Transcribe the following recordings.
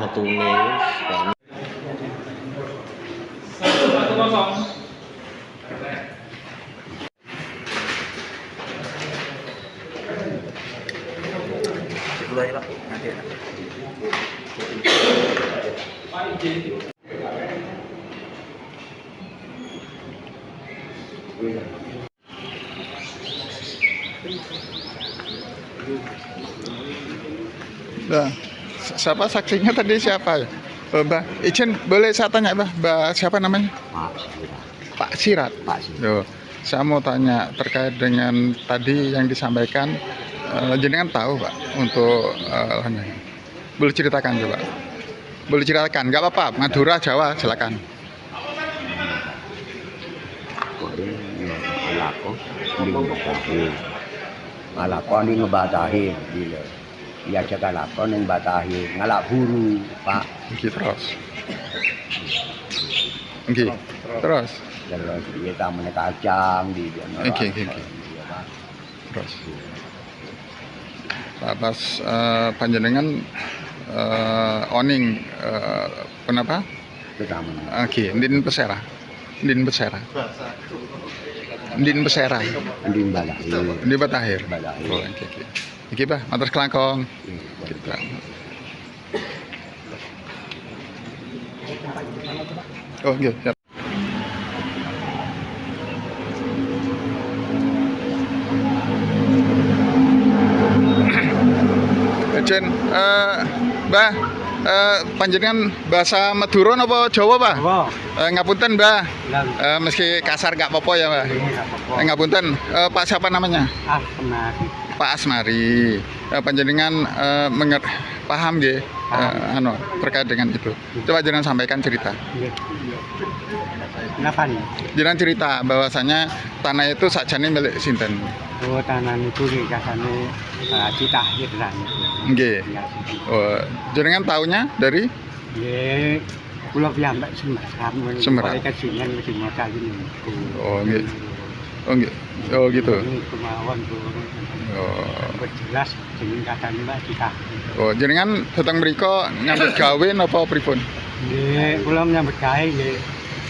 kartune wis. Mulai Pak, nanti. Nah, siapa saksinya tadi siapa ya? Mbak, izin boleh saya tanya Mbak siapa namanya? Pak Sirat. Pak Sirat. Loh, saya mau tanya terkait dengan tadi yang disampaikan, jenengan tahu Pak untuk boleh ceritakan coba? Boleh ceritakan, nggak apa-apa, Madura, Jawa, silakan. Alako ini ngebatahi gila. Ya jaga lakon yang batahi ngalak buru Pak. Oke, terus. Oke, terus. Terus dia tamunya kacang di dia. Oke. Terus. Pas panjenengan oning kenapa? Itu tamunya. Oke, Ndin Pesera. Ndin Pesera. Ndin Pesera. Di batahi. Di Batahir. Batahi. Oh, oke. Iki Pak, matur kelangkong. Kita. Oh, nggih, siap. Jen, Mbah, panjenengan bahasa Madura napa Jawa, Pak? Ngapunten, Mbah. Meski kasar nggak apa-apa ya, Mbah. Ngapunten, Pak siapa namanya? Pak Asmari. Panjenengan paham nggih terkait dengan itu. Coba jenengan sampaikan cerita. Kenapa nih? Jenengan cerita bahwasanya tanah itu sakjane milik sinten? Oh, tanah itu kasane cita hidran. Nggih. Oh, jenengan taunya dari Nggih, kula piyambak Semerat. Kesinian mesti modal ini. Oh, nggih. Oh, nggih. Oh, gitu. Ini kemauan Oh. jelas jeneng katane Mbak Cita. Oh, jenengan datang mriko nyambut gawe napa pripun? Nggih, kula nyambut gawe nggih.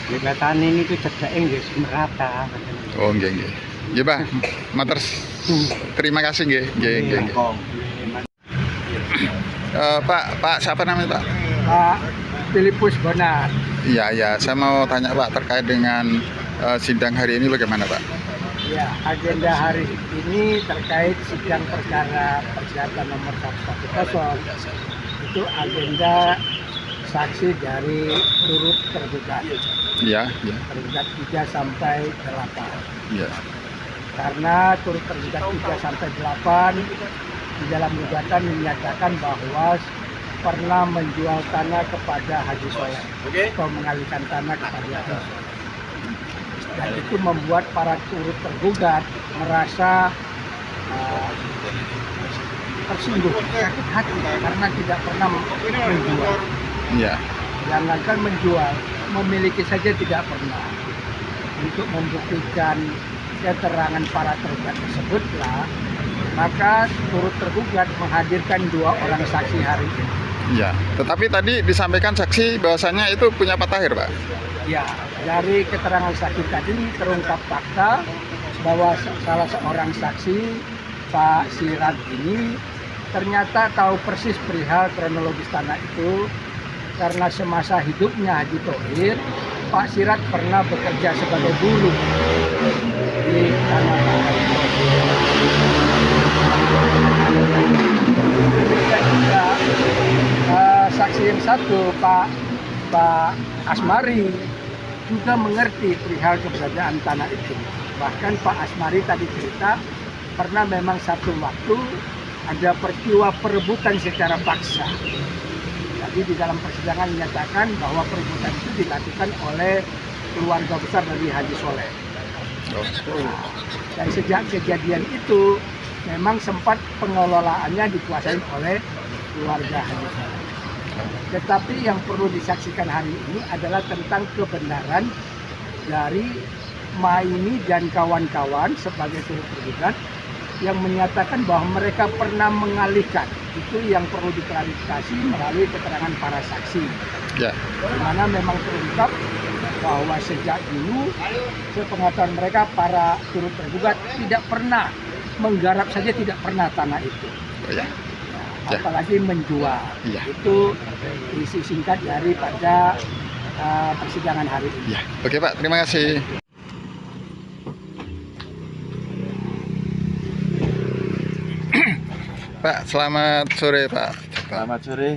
Nggih katane niku cedhake nggih merata. Oh, nggih. Nggih, Pak. Matur terima kasih nggih. Nggih. Pak, siapa namanya, Pak? Pak Filipus Bonar. Iya, saya mau tanya Pak terkait dengan sidang hari ini bagaimana, Pak? Ya, agenda hari ini terkait sidang perkara perdata nomor 110. Itu agenda saksi dari turut tergugat. Iya. Tergugat 3 sampai 8. Iya. Karena turut tergugat 3 sampai 8 di dalam gugatan menyatakan bahwa pernah menjual tanah kepada Haji Soleh atau mengalihkan tanah kepada Haji Soleh. Dan itu membuat para turut tergugat merasa tersinggung, sakit hati karena tidak pernah menjual. Iya. Jangankan menjual, memiliki saja tidak pernah. Untuk membuktikan keterangan para tergugat tersebutlah, maka turut tergugat menghadirkan 2 orang saksi hari ini. Iya. Tetapi tadi disampaikan saksi bahwasanya itu punya Pak Tahir, Pak. Ya, dari keterangan saksi tadi terungkap fakta bahwa salah seorang saksi, Pak Sirat ini, ternyata tahu persis perihal kronologis tanah itu karena semasa hidupnya Haji Thohir, Pak Sirat pernah bekerja sebagai buruh di tanah Haji Thohir. Demikian juga saksi yang satu, Pak Asmari, juga mengerti perihal keberadaan tanah itu. Bahkan Pak Asmari tadi cerita pernah memang satu waktu ada peristiwa perebutan secara paksa. Jadi di dalam persidangan menyatakan bahwa perebutan itu dilakukan oleh keluarga besar dari Haji Soleh. Dan sejak kejadian itu memang sempat pengelolaannya dikuasai oleh keluarga Haji Soleh. Tetapi yang perlu disaksikan hari ini adalah tentang kebenaran dari Maini dan kawan-kawan sebagai turut tergugat yang menyatakan bahwa mereka pernah mengalihkan itu yang perlu diklarifikasi melalui keterangan para saksi. Ya. Di mana memang terungkap bahwa sejak dulu sepengetahuan mereka para turut tergugat tidak pernah menggarap saja, tidak pernah tanah itu. Ya. Ya. Apalagi menjual. Ya. Itu isi singkat daripada persidangan hari ini. Ya. Oke Pak, terima kasih. Pak, selamat sore Pak. Selamat sore.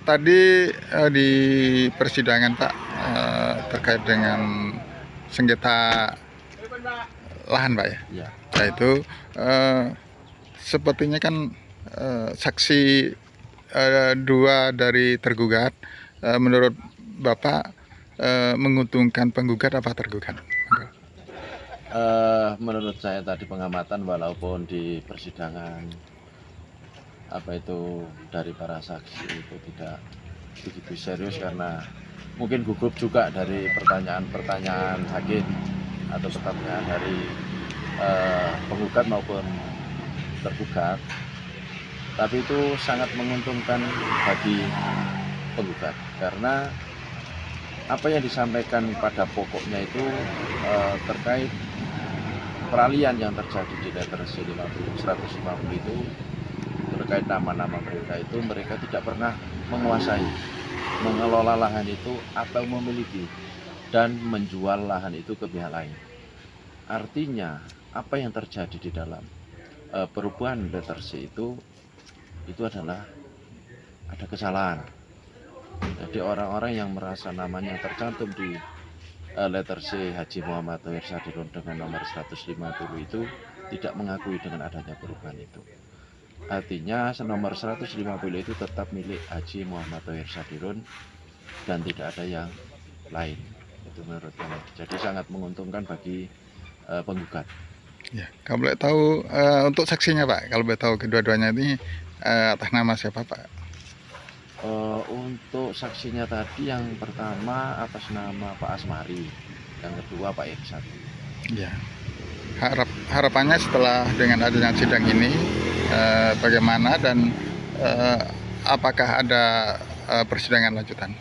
Tadi di persidangan Pak terkait dengan sengketa lahan Pak ya. Ya. Nah itu sepertinya kan saksi dua dari tergugat, menurut Bapak menguntungkan penggugat apa tergugat? Menurut saya tadi pengamatan, walaupun di persidangan dari para saksi itu tidak begitu serius, karena mungkin gugup juga dari pertanyaan-pertanyaan hakim atau stafnya dari penggugat maupun tergugat, tapi itu sangat menguntungkan bagi penggugat karena apa yang disampaikan pada pokoknya itu terkait peralihan yang terjadi di letter C 150 itu, terkait nama-nama mereka itu, mereka tidak pernah menguasai, mengelola lahan itu atau memiliki dan menjual lahan itu ke pihak lain. Artinya apa yang terjadi di dalam perubahan letter C itu adalah ada kesalahan. Jadi orang-orang yang merasa namanya tercantum di letter C Haji Muhammad Thohir Sadirun dengan nomor 150 itu tidak mengakui dengan adanya perubahan itu. Artinya nomor 150 itu tetap milik Haji Muhammad Thohir Sadirun dan tidak ada yang lain. Itu menurut saya. Jadi sangat menguntungkan bagi penggugat. Ya, kalau boleh tahu untuk saksinya Pak, kalau boleh tahu kedua-duanya ini atas nama siapa Pak? Untuk saksinya tadi yang pertama atas nama Pak Asmari, yang kedua Pak Irsad. Ya. Harapannya setelah dengan adanya sidang ini bagaimana dan apakah ada persidangan lanjutan?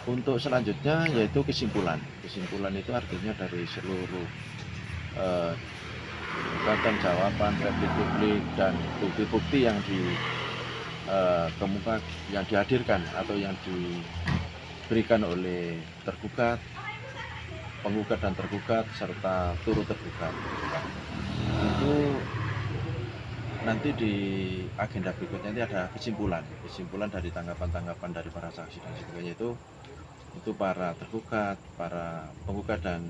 Untuk selanjutnya yaitu kesimpulan. Kesimpulan itu artinya dari seluruh gugatan, jawaban, replik publik dan bukti-bukti yang yang dihadirkan atau yang diberikan oleh tergugat, penggugat dan tergugat serta turut tergugat. Itu nanti di agenda berikutnya nanti ada kesimpulan dari tanggapan-tanggapan dari para saksi dan sebagainya, itu para tergugat, para penggugat dan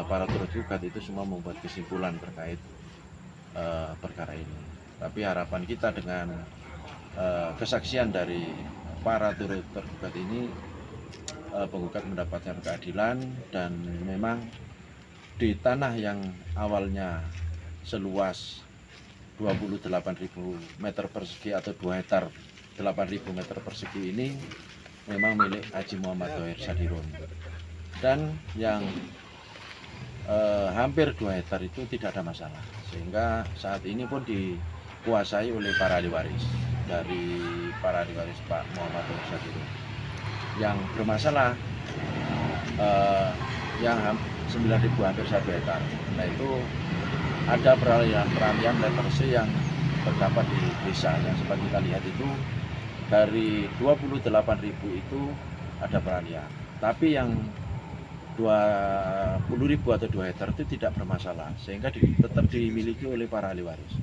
para turut tergugat itu semua membuat kesimpulan terkait perkara ini. Tapi harapan kita dengan kesaksian dari para turut tergugat ini, penggugat mendapatkan keadilan dan memang di tanah yang awalnya seluas 28.000 meter persegi atau 2 hektar 8.000 meter persegi ini memang milik Haji Muhammad Thohir Sadirun, dan yang hampir 2 hektar itu tidak ada masalah, sehingga saat ini pun dikuasai oleh para ahli waris dari para ahli waris Pak Muhammad Thohir Sadirun. Yang bermasalah yang 9.000 hampir 1 hektar. Nah itu ada peralihan letter C yang terdapat di desa yang seperti kita lihat itu, dari 28.000 itu ada peralihan. Tapi yang 20.000 atau 2 hektar itu tidak bermasalah, sehingga tetap dimiliki oleh para ahli waris.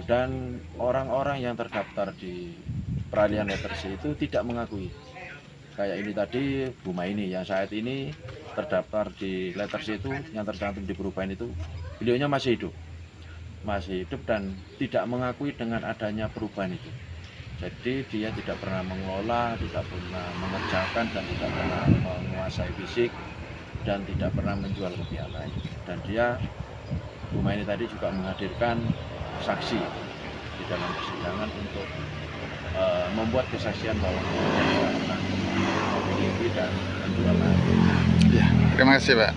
Dan orang-orang yang terdaftar di peralihan letter C itu tidak mengakui. Kayak ini tadi Bu Maini yang saat ini terdaftar di letter C itu, yang tercantum di perubahan itu, beliaunya masih hidup dan tidak mengakui dengan adanya perubahan itu. Jadi dia tidak pernah mengelola, tidak pernah mengerjakan, dan tidak pernah menguasai fisik, dan tidak pernah menjual ke pihak lain. Dan dia, Bu Maini tadi juga menghadirkan saksi di dalam persidangan untuk membuat kesaksian bahwa dia tidak pernah memiliki dan menjual lahan. Ya, terima kasih Pak.